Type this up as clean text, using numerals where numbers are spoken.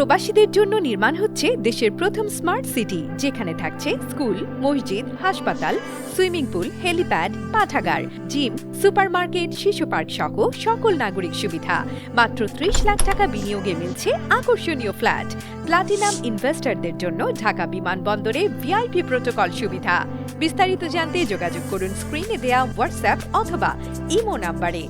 প্রবাসীদের জন্য নির্মাণ হচ্ছে দেশের প্রথম স্মার্ট সিটি, যেখানে থাকছে স্কুল, মসজিদ, হাসপাতাল, সুইমিং পুল, হেলিপ্যাড, পাঠাগার, জিম, সুপারমার্কেট, শিশু পার্ক সহ সকল নাগরিক সুবিধা। মাত্র ৩০ লাখ টাকা বিনিয়োগে মিলছে আকর্ষণীয় ফ্ল্যাট। প্লাটিনাম ইনভেস্টরদের জন্য ঢাকা বিমানবন্দরে ভিআইপি প্রোটোকল সুবিধা। বিস্তারিত জানতে যোগাযোগ করুন স্ক্রিনে দেয়া হোয়াটসঅ্যাপ অথবা ইমো নাম্বারে।